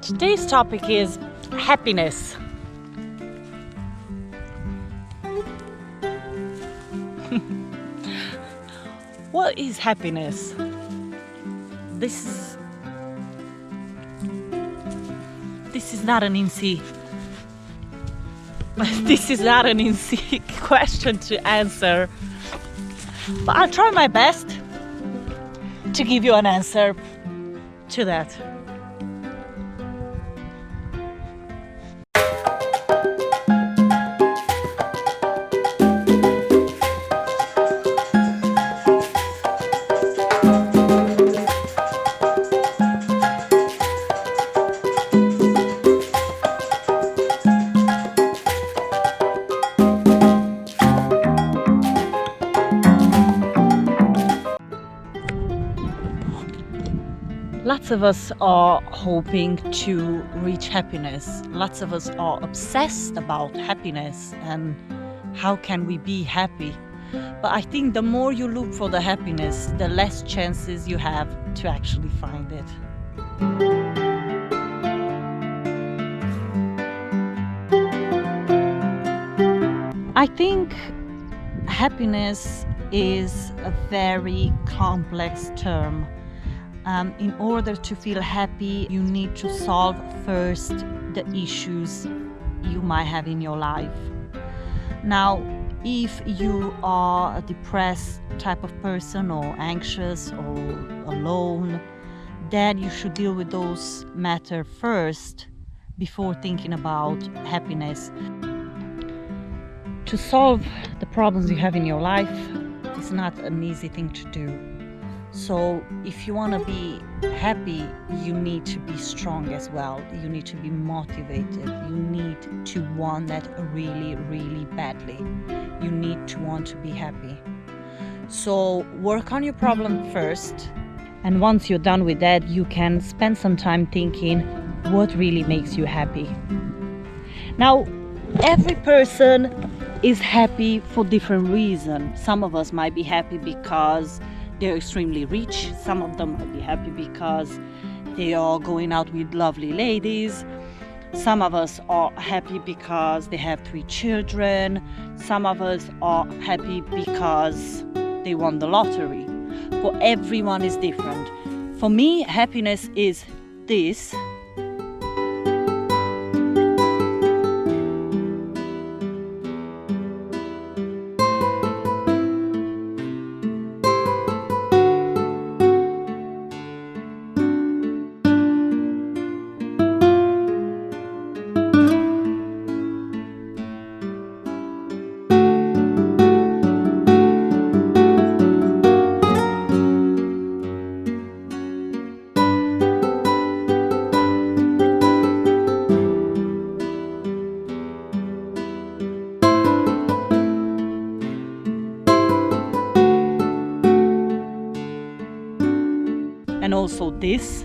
Today's topic is happiness. What is happiness? This is not an easy question to answer, but I'll try my best to give you an answer to that. Lots of us are hoping to reach happiness. Lots of us are obsessed about happiness and how can we be happy. But I think the more you look for the happiness, the less chances you have to actually find it. I think happiness is a very complex term. In order to feel happy, you need to solve first the issues you might have in your life. Now, if you are a depressed type of person or anxious or alone, then you should deal with those matters first before thinking about happiness. To solve the problems you have in your life is not an easy thing to do. So if you want to be happy, you need to be strong as well. You need to be motivated. You need to want that really, really badly. You need to want to be happy. So work on your problem first. And once you're done with that, you can spend some time thinking what really makes you happy. Now, every person is happy for different reasons. Some of us might be happy because they're extremely rich. Some of them might be happy because they are going out with lovely ladies. Some of us are happy because they have 3 children. Some of us are happy because they won the lottery. For everyone is different. For me, happiness is this. And also this.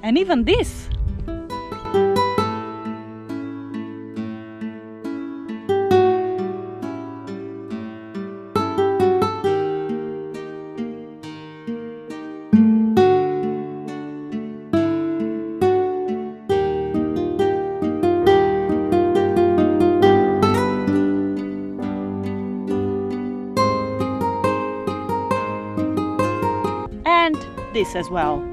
And even this. And this as well.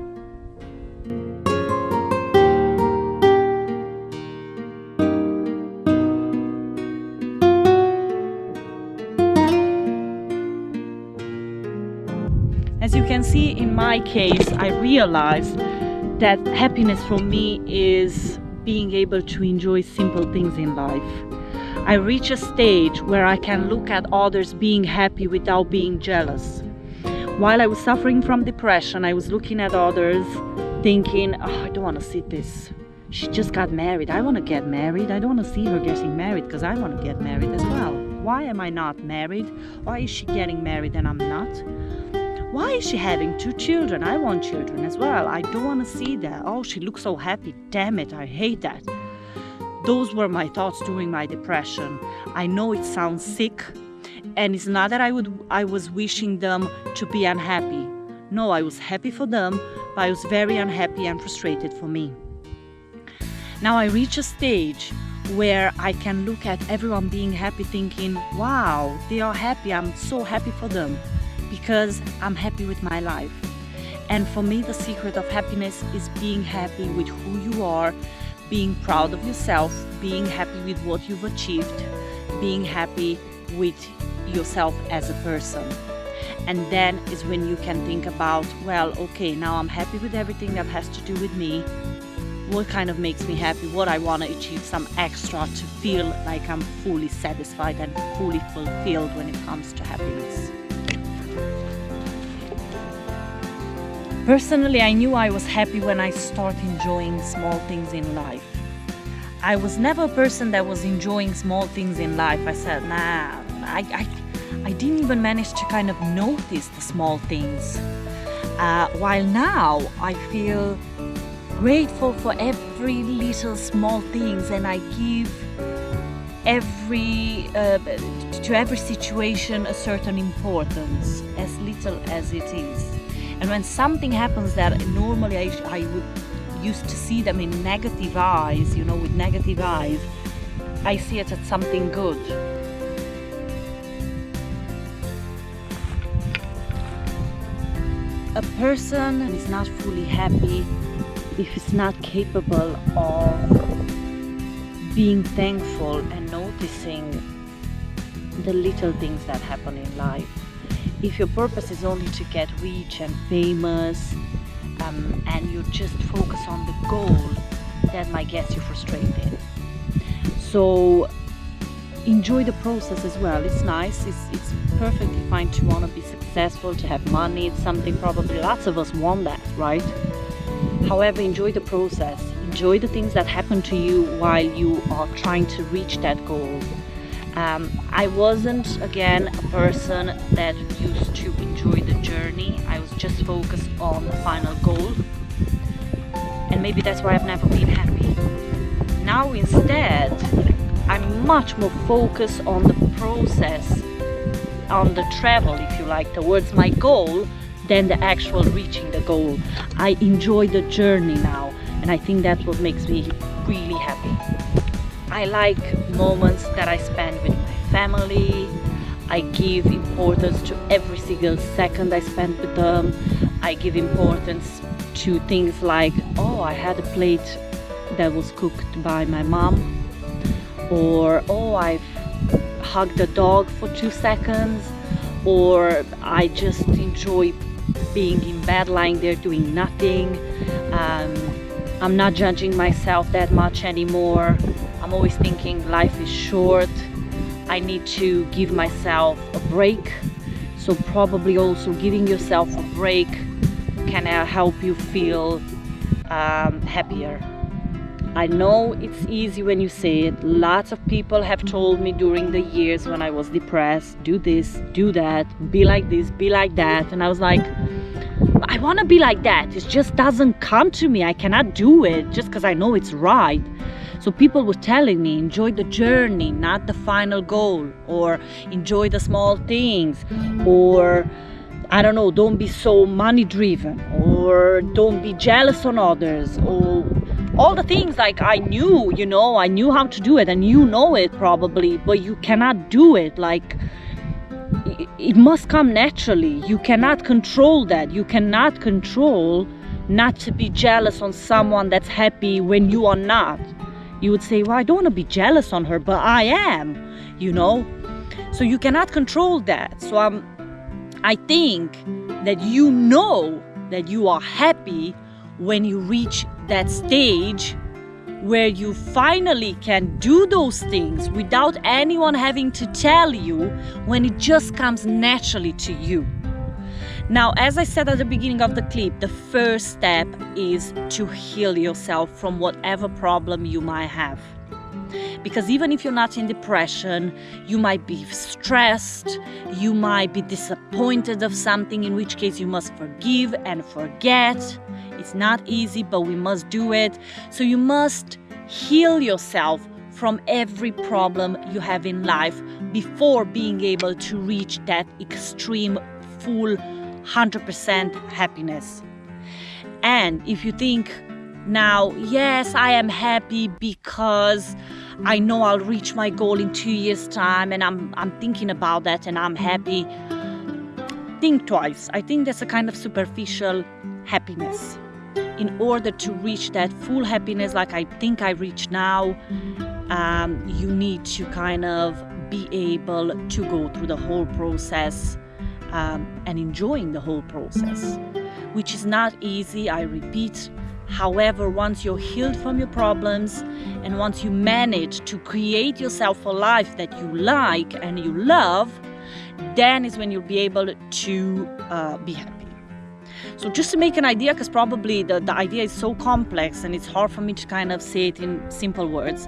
As you can see, in my case, I realized that happiness for me is being able to enjoy simple things in life. I reach a stage where I can look at others being happy without being jealous. While I was suffering from depression, I was looking at others thinking, oh, I don't want to see this. She just got married. I want to get married. I don't want to see her getting married because I want to get married as well. Why am I not married? Why is she getting married and I'm not? why is she having 2 children? I want children as well. I don't want to see that. Oh, she looks so happy. Damn it, I hate that. Those were my thoughts during my depression. I know it sounds sick, and it's not that I was wishing them to be unhappy. No, I was happy for them, but I was very unhappy and frustrated for me. Now I reach a stage where I can look at everyone being happy thinking, wow, they are happy. I'm so happy for them because I'm happy with my life. And for me, the secret of happiness is being happy with who you are, being proud of yourself, being happy with what you've achieved, being happy with yourself as a person. And then is when you can think about, well, okay, now I'm happy with everything that has to do with me. What kind of makes me happy? What I want to achieve, some extra to feel like I'm fully satisfied and fully fulfilled when it comes to happiness. Personally, I knew I was happy when I started enjoying small things in life. I was never a person that was enjoying small things in life. I said, nah, I didn't even manage to kind of notice the small things. While now I feel grateful for every little small things, and I give to every situation a certain importance, as little as it is. And when something happens that normally I would used to see them in negative eyes, with negative eyes, I see it as something good. A person is not fully happy if it's not capable of being thankful and noticing the little things that happen in life. If your purpose is only to get rich and famous, and you just focus on the goal, that might get you frustrated. So enjoy the process as well. It's nice, it's perfectly fine to want to be successful, to have money. It's something probably lots of us want that, right? However, enjoy the process. Enjoy the things that happen to you while you are trying to reach that goal. I wasn't, again, a person that used to enjoy the journey. I was just focused on the final goal. And maybe that's why I've never been happy. Now instead, I'm much more focused on the process, on the travel, if you like, towards my goal than the actual reaching the goal. I enjoy the journey now, and I think that's what makes me really happy. I like moments that I spend with my family. I give importance to every single second I spend with them. I give importance to things like, oh, I had a plate that was cooked by my mom, or oh, I've hugged a dog for 2 seconds, or I just enjoy being in bed, lying there doing nothing. I'm not judging myself that much anymore. I'm always thinking life is short. I need to give myself a break. So probably also giving yourself a break can help you feel happier. I know it's easy when you say it. Lots of people have told me during the years when I was depressed, do this, do that, be like this, be like that. And I was like, I want to be like that. It just doesn't come to me. I cannot do it just because I know it's right. So people were telling me, enjoy the journey, not the final goal, or enjoy the small things, or I don't know, don't be so money driven, or don't be jealous on others, or all the things like I knew, I knew how to do it, and you know it probably, but you cannot do it. Like, it must come naturally. You cannot control that. You cannot control not to be jealous on someone that's happy when you are not. You would say, well, I don't want to be jealous on her, but I am, So you cannot control that. So I think that you know that you are happy when you reach that stage where you finally can do those things without anyone having to tell you, when it just comes naturally to you. Now, as I said at the beginning of the clip, the first step is to heal yourself from whatever problem you might have. Because even if you're not in depression, you might be stressed, you might be disappointed of something, in which case you must forgive and forget. It's not easy, but we must do it. So you must heal yourself from every problem you have in life before being able to reach that extreme, full, 100% happiness. And if you think now, yes, I am happy because I know I'll reach my goal in 2 years' time, and I'm thinking about that and I'm happy, think twice. I think that's a kind of superficial happiness. In order to reach that full happiness like I think I reach now, you need to kind of be able to go through the whole process and enjoying the whole process, which is not easy, I repeat. However, once you're healed from your problems and once you manage to create yourself a life that you like and you love, then is when you'll be able to be happy. So just to make an idea, because probably the idea is so complex and it's hard for me to kind of say it in simple words,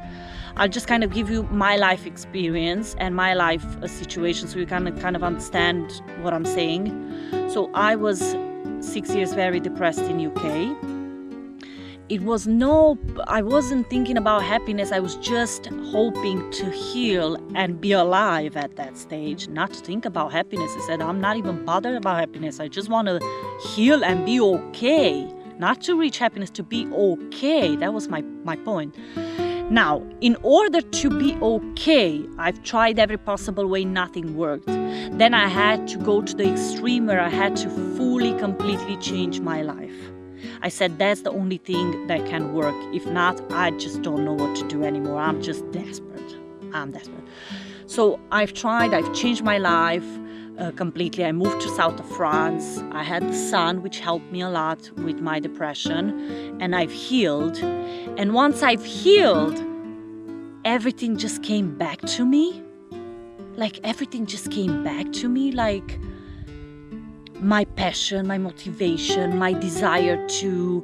I'll just kind of give you my life experience and my life situation so you can kind of understand what I'm saying. So I was 6 years very depressed in UK. I wasn't thinking about happiness. I was just hoping to heal and be alive at that stage, not to think about happiness. I said, I'm not even bothered about happiness. I just want to heal and be okay, not to reach happiness, to be okay. That was my point. Now, in order to be okay, I've tried every possible way, nothing worked. Then I had to go to the extreme where I had to fully, completely change my life. I said, that's the only thing that can work. If not, I just don't know what to do anymore. I'm just desperate. So I've changed my life completely. I moved to south of France. I had the sun, which helped me a lot with my depression. And I've healed. And once I've healed, everything just came back to me. Like my passion, my motivation, my desire to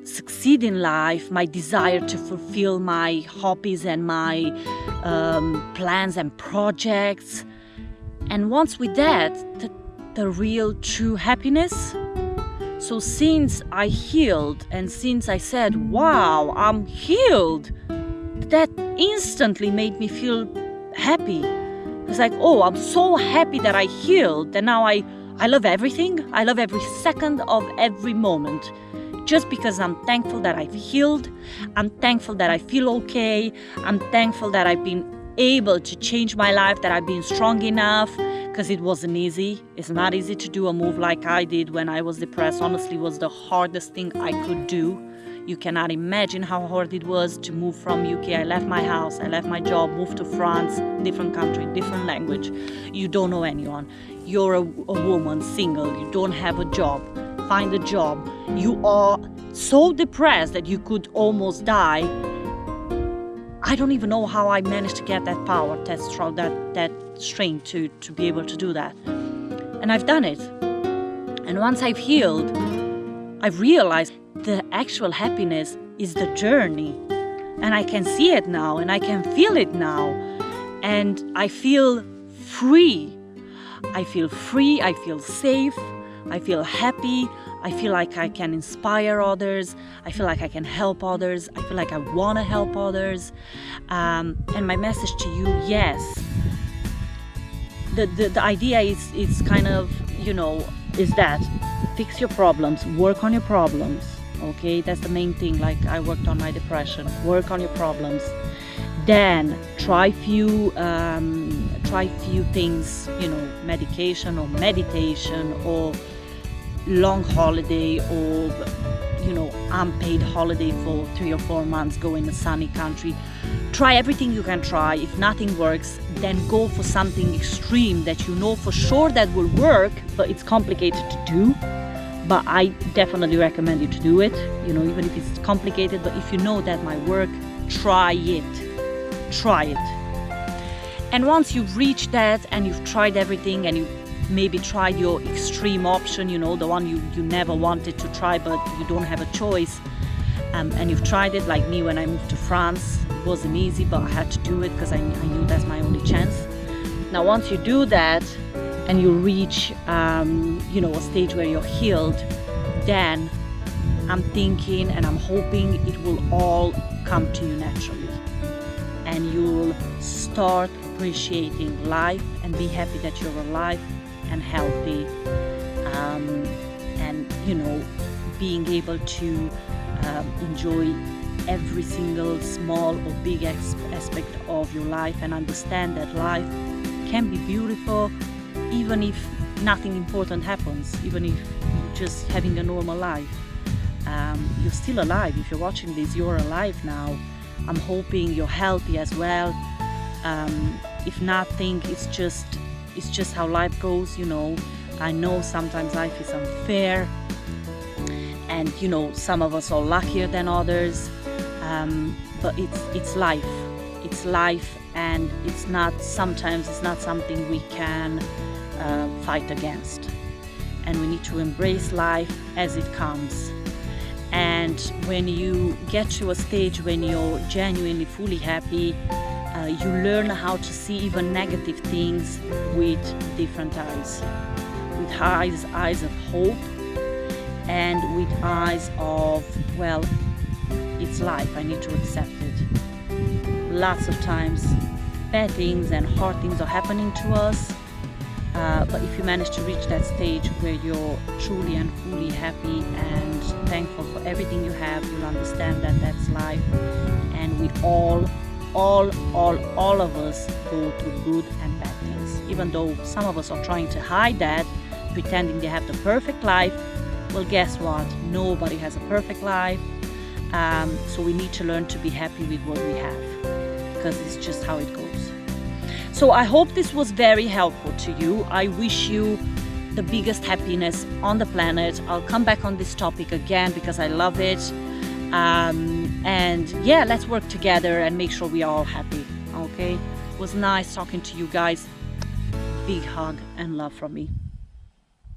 succeed in life, my desire to fulfill my hobbies and my plans and projects. And once with that, the real true happiness. So since I healed and since I said, wow, I'm healed, that instantly made me feel happy. It's like, oh, I'm so happy that I healed, and now I love everything. I love every second of every moment. Just because I'm thankful that I've healed. I'm thankful that I feel okay. I'm thankful that I've been able to change my life, that I've been strong enough, because it wasn't easy. It's not easy to do a move like I did when I was depressed. Honestly, it was the hardest thing I could do. You cannot imagine how hard it was to move from UK. I left my house, I left my job, moved to France, different country, different language. You don't know anyone. You're a woman, single, you don't have a job. Find a job. You are so depressed that you could almost die. I don't even know how I managed to get that power, that strength to be able to do that. And I've done it. And once I've healed, I've realized the actual happiness is the journey. And I can see it now and I can feel it now. And I feel free. I feel free, I feel safe, I feel happy, I feel like I can inspire others, I feel like I can help others, I feel like I want to help others. And my message to you, yes, the idea is kind of, is that fix your problems, work on your problems, okay? That's the main thing. Like I worked on my depression, work on your problems. Then try few things, medication or meditation or long holiday or, unpaid holiday for 3 or 4 months, go in a sunny country. Try everything you can try. If nothing works, then go for something extreme that you know for sure that will work, but it's complicated to do. But I definitely recommend you to do it, even if it's complicated, but if you know that might work, try it. Try it. And once you've reached that and you've tried everything and you maybe tried your extreme option, the one you never wanted to try but you don't have a choice, and you've tried it like me when I moved to France, wasn't easy, but I had to do it because I knew that's my only chance. Now, once you do that and you reach, a stage where you're healed, then I'm thinking and I'm hoping it will all come to you naturally. And you'll start appreciating life and be happy that you're alive and healthy. Being able to enjoy every single small or big aspect of your life and understand that life can be beautiful even if nothing important happens, even if you're just having a normal life. You're still alive. If you're watching this, you're alive now. I'm hoping you're healthy as well. If nothing, it's just how life goes. I know sometimes life is unfair, and some of us are luckier than others, but it's life. It's life, and sometimes it's not something we can fight against, and we need to embrace life as it comes. And when you get to a stage when you're genuinely fully happy, you learn how to see even negative things with different eyes, with eyes of hope, and with eyes of, well, it's life, I need to accept it. Lots of times bad things and hard things are happening to us, but if you manage to reach that stage where you're truly and fully happy and thankful for everything you have, you'll understand that that's life. And we all of us go through good and bad things, even though some of us are trying to hide that, pretending they have the perfect life. Well, guess what? Nobody has a perfect life. So we need to learn to be happy with what we have, because it's just how it goes. So I hope this was very helpful to you. I wish you the biggest happiness on the planet. I'll come back on this topic again because I love it. And yeah, let's work together and make sure we are all happy. Okay? It was nice talking to you guys. Big hug and love from me.